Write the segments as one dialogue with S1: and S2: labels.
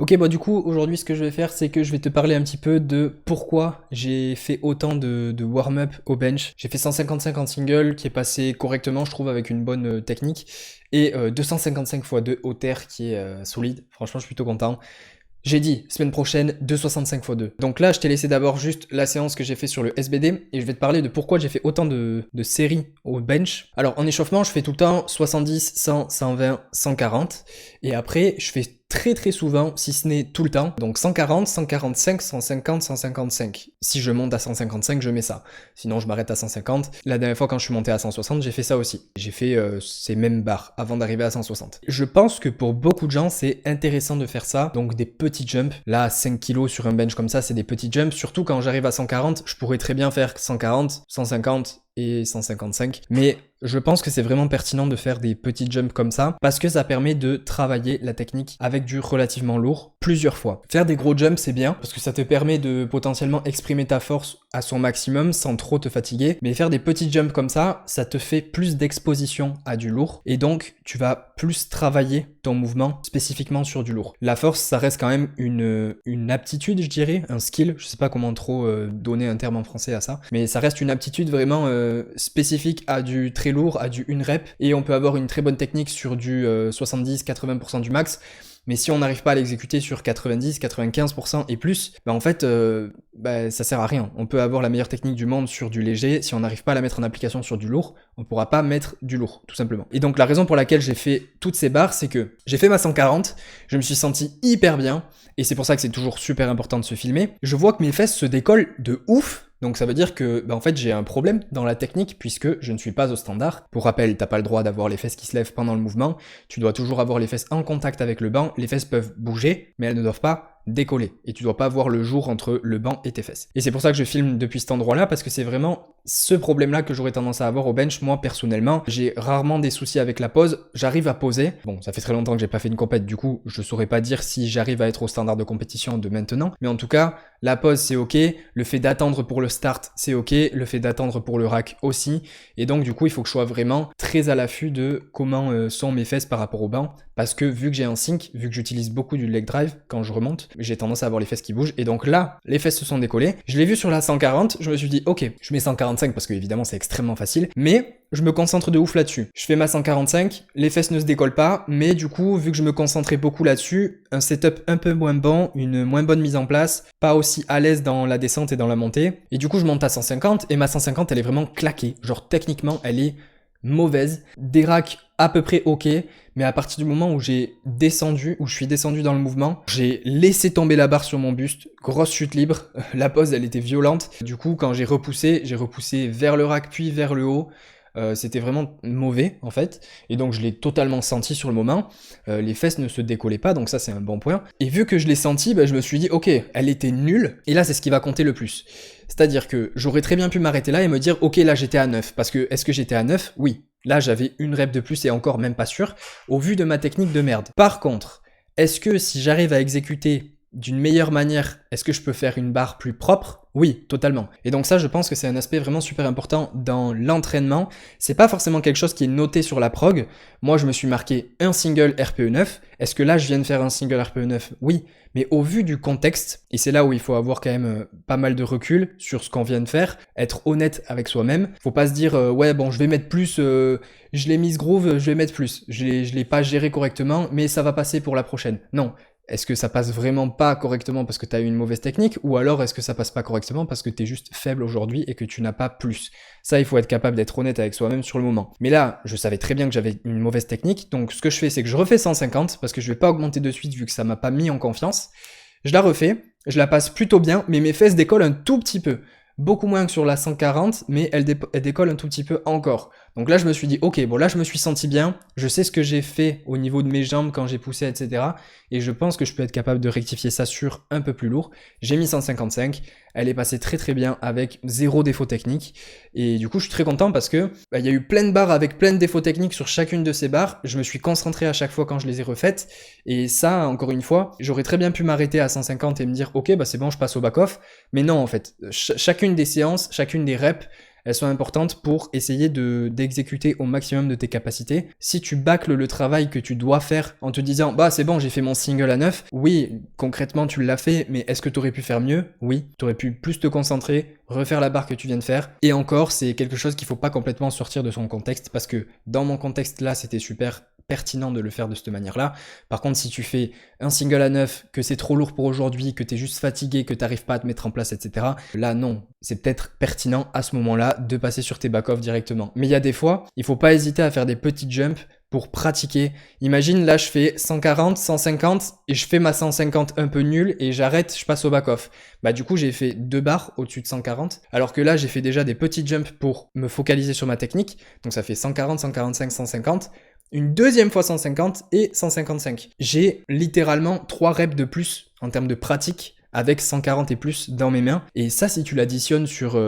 S1: Ok, bah du coup, aujourd'hui, ce que je vais faire, c'est que je vais te parler un petit peu de pourquoi j'ai fait autant de warm-up au bench. J'ai fait 155 en single, qui est passé correctement, je trouve, avec une bonne technique, et 255 x 2 au terre, qui est solide. Franchement, je suis plutôt content. J'ai dit, semaine prochaine, 265 x 2. Donc là, je t'ai laissé d'abord juste la séance que j'ai fait sur le SBD, et je vais te parler de pourquoi j'ai fait autant de séries au bench. Alors, en échauffement, je fais tout le temps 70, 100, 120, 140, et après, je fais très souvent, si ce n'est tout le temps, donc 140, 145, 150, 155. Si je monte à 155, je mets ça. Sinon, je m'arrête à 150. La dernière fois, quand je suis monté à 160, j'ai fait ça aussi. J'ai fait ces mêmes barres avant d'arriver à 160. Je pense que pour beaucoup de gens, c'est intéressant de faire ça, donc des petits jumps. Là, 5 kilos sur un bench comme ça, c'est des petits jumps. Surtout quand j'arrive à 140, je pourrais très bien faire 140, 150 et 155. Mais je pense que c'est vraiment pertinent de faire des petits jumps comme ça parce que ça permet de travailler la technique avec du relativement lourd plusieurs fois. Faire des gros jumps, c'est bien parce que ça te permet de potentiellement exprimer ta force à son maximum sans trop te fatiguer. Mais faire des petits jumps comme ça te fait plus d'exposition à du lourd et donc tu vas plus travailler ton mouvement spécifiquement sur du lourd. La force, ça reste quand même une aptitude, je dirais, un skill. Je sais pas comment trop donner un terme en français à ça, mais ça reste une aptitude vraiment spécifique à du très lourd, à du 1 rep, et on peut avoir une très bonne technique sur du 70-80% du max, mais si on n'arrive pas à l'exécuter sur 90-95% et plus, bah en fait, ça sert à rien. On peut avoir la meilleure technique du monde sur du léger, si on n'arrive pas à la mettre en application sur du lourd, on pourra pas mettre du lourd, tout simplement. Et donc la raison pour laquelle j'ai fait toutes ces barres, c'est que j'ai fait ma 140, je me suis senti hyper bien, et c'est pour ça que c'est toujours super important de se filmer. Je vois que mes fesses se décollent de ouf, donc ça veut dire que en fait j'ai un problème dans la technique puisque je ne suis pas au standard. Pour rappel, t'as pas le droit d'avoir les fesses qui se lèvent pendant le mouvement, tu dois toujours avoir les fesses en contact avec le banc, les fesses peuvent bouger mais elles ne doivent pas décoller et tu dois pas voir le jour entre le banc et tes fesses. Et c'est pour ça que je filme depuis cet endroit-là parce que c'est vraiment ce problème-là que j'aurais tendance à avoir au bench. Moi personnellement, j'ai rarement des soucis avec la pose, j'arrive à poser. Bon, ça fait très longtemps que j'ai pas fait une compète, du coup, je saurais pas dire si j'arrive à être au standard de compétition de maintenant, mais en tout cas, la pose c'est ok, le fait d'attendre pour le start c'est ok, le fait d'attendre pour le rack aussi, et donc du coup il faut que je sois vraiment très à l'affût de comment sont mes fesses par rapport au banc, parce que vu que j'ai un sync, vu que j'utilise beaucoup du leg drive quand je remonte, j'ai tendance à avoir les fesses qui bougent, et donc là, les fesses se sont décollées. Je l'ai vu sur la 140, je me suis dit ok, je mets 145 parce que évidemment c'est extrêmement facile, mais je me concentre de ouf là-dessus. Je fais ma 145, les fesses ne se décollent pas, mais du coup, vu que je me concentrais beaucoup là-dessus, un setup un peu moins bon, une moins bonne mise en place, pas aussi à l'aise dans la descente et dans la montée, et du coup je monte à 150, et ma 150 elle est vraiment claquée, genre techniquement elle est mauvaise, des racks à peu près ok, mais à partir du moment où j'ai descendu, où je suis descendu dans le mouvement, j'ai laissé tomber la barre sur mon buste, grosse chute libre, la pose elle était violente, du coup quand j'ai repoussé vers le rack puis vers le haut, c'était vraiment mauvais en fait, et donc je l'ai totalement senti sur le moment, les fesses ne se décollaient pas, donc ça c'est un bon point, et vu que je l'ai senti, je me suis dit ok, elle était nulle, et là c'est ce qui va compter le plus, c'est-à-dire que j'aurais très bien pu m'arrêter là et me dire ok là j'étais à 9, parce que est-ce que j'étais à 9? Oui, là j'avais une rep de plus et encore même pas sûr, au vu de ma technique de merde. Par contre, est-ce que si j'arrive à exécuter d'une meilleure manière, est-ce que je peux faire une barre plus propre? Oui, totalement. Et donc ça, je pense que c'est un aspect vraiment super important dans l'entraînement. C'est pas forcément quelque chose qui est noté sur la prog. Moi, je me suis marqué un single RPE 9. Est-ce que là, je viens de faire un single RPE 9? Oui. Mais au vu du contexte, et c'est là où il faut avoir quand même pas mal de recul sur ce qu'on vient de faire, être honnête avec soi-même. Faut pas se dire, ouais, bon, je vais mettre plus, je l'ai mise groove, je vais mettre plus. Je l'ai pas géré correctement, mais ça va passer pour la prochaine. Non. Est-ce que ça passe vraiment pas correctement parce que tu as eu une mauvaise technique, ou alors est-ce que ça passe pas correctement parce que tu es juste faible aujourd'hui et que tu n'as pas plus? Ça, il faut être capable d'être honnête avec soi-même sur le moment. Mais là, je savais très bien que j'avais une mauvaise technique, donc ce que je fais, c'est que je refais 150 parce que je vais pas augmenter de suite vu que ça m'a pas mis en confiance. Je la refais, je la passe plutôt bien, mais mes fesses décollent un tout petit peu. Beaucoup moins que sur la 140, mais elle décolle un tout petit peu encore. Donc là, je me suis dit, ok, bon là, je me suis senti bien, je sais ce que j'ai fait au niveau de mes jambes quand j'ai poussé, etc. Et je pense que je peux être capable de rectifier ça sur un peu plus lourd. J'ai mis 155, elle est passée très bien avec zéro défaut technique. Et du coup, je suis très content parce que il y a eu plein de barres avec plein de défauts techniques sur chacune de ces barres. Je me suis concentré à chaque fois quand je les ai refaites. Et ça, encore une fois, j'aurais très bien pu m'arrêter à 150 et me dire, ok, c'est bon, je passe au back-off. Mais non, en fait, chacune des séances, chacune des reps, elles sont importantes pour essayer d'exécuter au maximum de tes capacités. Si tu bâcles le travail que tu dois faire en te disant bah c'est bon, j'ai fait mon single à 9, oui, concrètement tu l'as fait, mais est-ce que tu aurais pu faire mieux? Oui, tu aurais pu plus te concentrer, refaire la barre que tu viens de faire. Et encore, c'est quelque chose qu'il faut pas complètement sortir de son contexte, parce que dans mon contexte là, c'était super pertinent de le faire de cette manière-là. Par contre, si tu fais un single à 9, que c'est trop lourd pour aujourd'hui, que t'es juste fatigué, que t'arrives pas à te mettre en place, etc. Là, non. C'est peut-être pertinent à ce moment-là de passer sur tes back-off directement. Mais il y a des fois, il faut pas hésiter à faire des petits jumps pour pratiquer. Imagine, là, je fais 140, 150 et je fais ma 150 un peu nulle et j'arrête, je passe au back-off. Bah, du coup, j'ai fait 2 barres au-dessus de 140, alors que là, j'ai fait déjà des petits jumps pour me focaliser sur ma technique. Donc, ça fait 140, 145, 150. Une deuxième fois 150 et 155. J'ai littéralement 3 reps de plus en termes de pratique avec 140 et plus dans mes mains. Et ça, si tu l'additionnes sur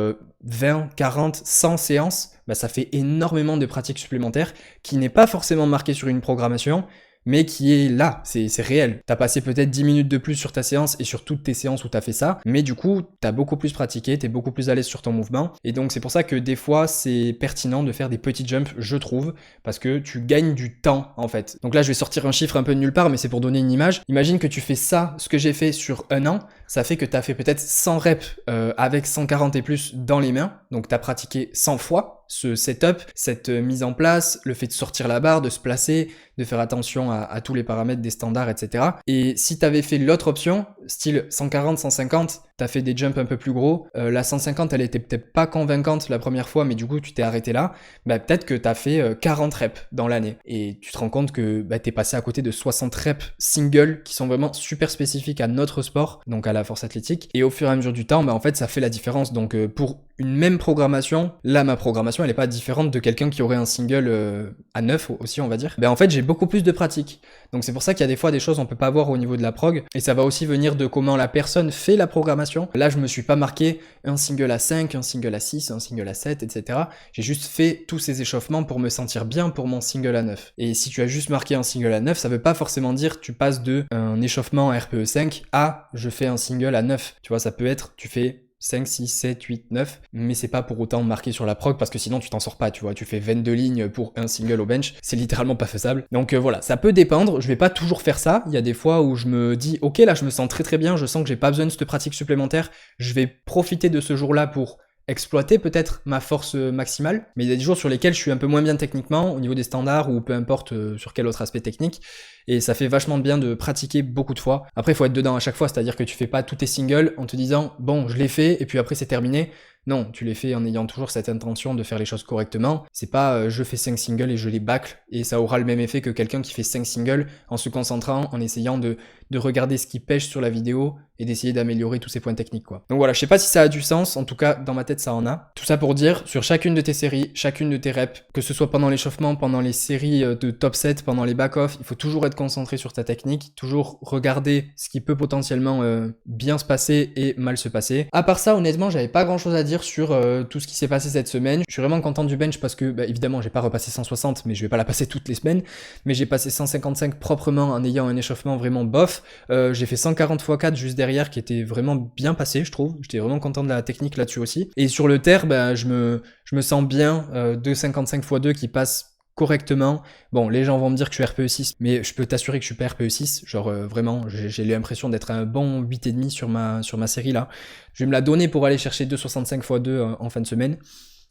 S1: 20, 40, 100 séances, bah, ça fait énormément de pratiques supplémentaires qui n'est pas forcément marqué sur une programmation, mais qui est là, c'est réel. T'as passé peut-être 10 minutes de plus sur ta séance et sur toutes tes séances où t'as fait ça, mais du coup, t'as beaucoup plus pratiqué, t'es beaucoup plus à l'aise sur ton mouvement, et donc c'est pour ça que des fois, c'est pertinent de faire des petits jumps, je trouve, parce que tu gagnes du temps, en fait. Donc là, je vais sortir un chiffre un peu de nulle part, mais c'est pour donner une image. Imagine que tu fais ça, ce que j'ai fait sur un an, ça fait que t'as fait peut-être 100 reps avec 140 et plus dans les mains, donc t'as pratiqué 100 fois ce setup, cette mise en place, le fait de sortir la barre, de se placer, de faire attention à tous les paramètres des standards, etc. Et si t'avais fait l'autre option, style 140, 150, t'as fait des jumps un peu plus gros, la 150 elle était peut-être pas convaincante la première fois, mais du coup tu t'es arrêté là, bah peut-être que t'as fait 40 reps dans l'année. Et tu te rends compte que bah, t'es passé à côté de 60 reps single qui sont vraiment super spécifiques à notre sport, donc à la force athlétique. Et au fur et à mesure du temps, bah en fait ça fait la différence. Donc pour une même programmation, là ma programmation elle est pas différente de quelqu'un qui aurait un single à 9 aussi on va dire. Ben en fait j'ai beaucoup plus de pratique. Donc c'est pour ça qu'il y a des fois des choses on peut pas voir au niveau de la prog, et ça va aussi venir de comment la personne fait la programmation. Là je me suis pas marqué un single à 5, un single à 6, un single à 7, etc. J'ai juste fait tous ces échauffements pour me sentir bien pour mon single à 9. Et si tu as juste marqué un single à 9, ça veut pas forcément dire tu passes de un échauffement RPE 5 à je fais un single à 9. Tu vois, ça peut être tu fais 5, 6, 7, 8, 9, mais c'est pas pour autant marqué sur la prog parce que sinon tu t'en sors pas, tu vois, tu fais 22 lignes pour un single au bench, c'est littéralement pas faisable. Donc voilà, ça peut dépendre, je vais pas toujours faire ça, il y a des fois où je me dis ok là je me sens très très bien, je sens que j'ai pas besoin de cette pratique supplémentaire, je vais profiter de ce jour-là pour exploiter peut-être ma force maximale, mais il y a des jours sur lesquels je suis un peu moins bien techniquement au niveau des standards ou peu importe sur quel autre aspect technique, et ça fait vachement de bien de pratiquer beaucoup de fois. Après il faut être dedans à chaque fois, c'est-à-dire que tu fais pas tous tes singles en te disant bon je l'ai fait et puis après c'est terminé. Non, tu les fais en ayant toujours cette intention de faire les choses correctement. C'est pas je fais 5 singles et je les bâcle et ça aura le même effet que quelqu'un qui fait 5 singles en se concentrant, en essayant de regarder ce qui pêche sur la vidéo et d'essayer d'améliorer tous ces points techniques quoi. Donc voilà, je sais pas si ça a du sens, en tout cas dans ma tête ça en a. Tout ça pour dire, sur chacune de tes séries, chacune de tes reps, que ce soit pendant l'échauffement, pendant les séries de top set, pendant les back-off, il faut toujours être concentré sur ta technique, toujours regarder ce qui peut potentiellement bien se passer et mal se passer. À part ça, honnêtement, j'avais pas grand chose à dire sur tout ce qui s'est passé cette semaine. Je suis vraiment content du bench parce que, bah, évidemment, j'ai pas repassé 160, mais je vais pas la passer toutes les semaines. Mais j'ai passé 155 proprement en ayant un échauffement vraiment bof. J'ai fait 140 x 4 juste derrière qui était vraiment bien passé, je trouve. J'étais vraiment content de la technique là-dessus aussi. Et sur le terre, bah, je me sens bien. 2,55 x 2 qui passe correctement. Bon, les gens vont me dire que je suis RPE 6, mais je peux t'assurer que je suis pas RPE 6. Genre vraiment, j'ai l'impression d'être un bon 8,5 sur ma série là. Je vais me la donner pour aller chercher 2,65 x 2 en fin de semaine.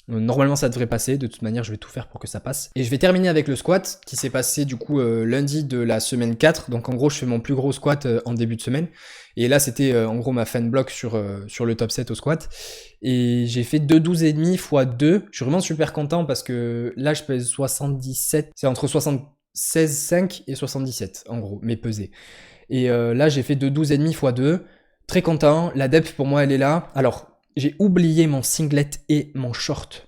S1: Normalement ça devrait passer, de toute manière je vais tout faire pour que ça passe. Et je vais terminer avec le squat qui s'est passé du coup lundi de la semaine 4. Donc en gros je fais mon plus gros squat en début de semaine. Et là c'était en gros ma fan block sur le top 7 au squat. Et j'ai fait 2,12,5 x 2. Je suis vraiment super content parce que là je pèse 77. C'est entre 76,5 et 77 en gros, mes pesées. Et là j'ai fait 2,12,5 x 2. Très content, la depth pour moi elle est là. Alors j'ai oublié mon singlet et mon short.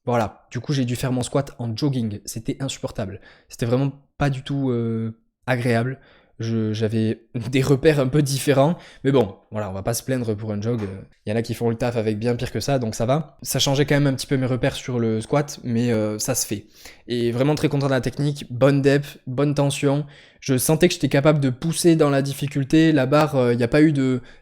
S1: Voilà, du coup j'ai dû faire mon squat en jogging. C'était insupportable. C'était vraiment pas du tout agréable. J'avais des repères un peu différents. Mais bon, voilà, on va pas se plaindre pour un jog. Il y en a qui font le taf avec bien pire que ça, donc ça va. Ça changeait quand même un petit peu mes repères sur le squat, mais ça se fait. Et vraiment très content de la technique. Bonne depth, bonne tension. Je sentais que j'étais capable de pousser dans la difficulté. La barre, il n'y a pas eu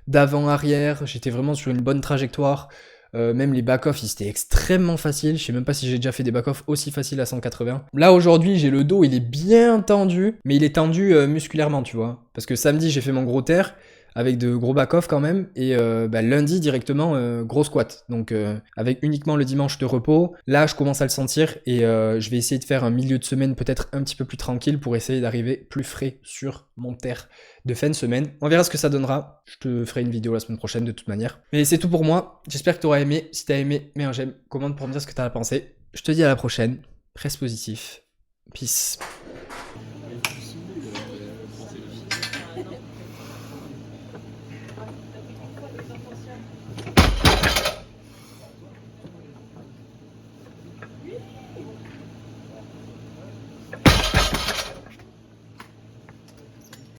S1: d'avant-arrière. J'étais vraiment sur une bonne trajectoire. Même les back-off, ils étaient extrêmement faciles. Je sais même pas si j'ai déjà fait des back-off aussi faciles à 180. Là, aujourd'hui, j'ai le dos, il est bien tendu, mais il est tendu musculairement, tu vois. Parce que samedi, j'ai fait mon gros terre avec de gros back-off quand même, et lundi directement gros squat, donc avec uniquement le dimanche de repos. Là je commence à le sentir et je vais essayer de faire un milieu de semaine peut-être un petit peu plus tranquille pour essayer d'arriver plus frais sur mon terre de fin de semaine. On verra ce que ça donnera, je te ferai une vidéo la semaine prochaine de toute manière. Mais c'est tout pour moi, j'espère que tu auras aimé. Si t'as aimé, mets un j'aime, commente pour me dire ce que t'en as pensé. Je te dis à la prochaine, reste positif, peace.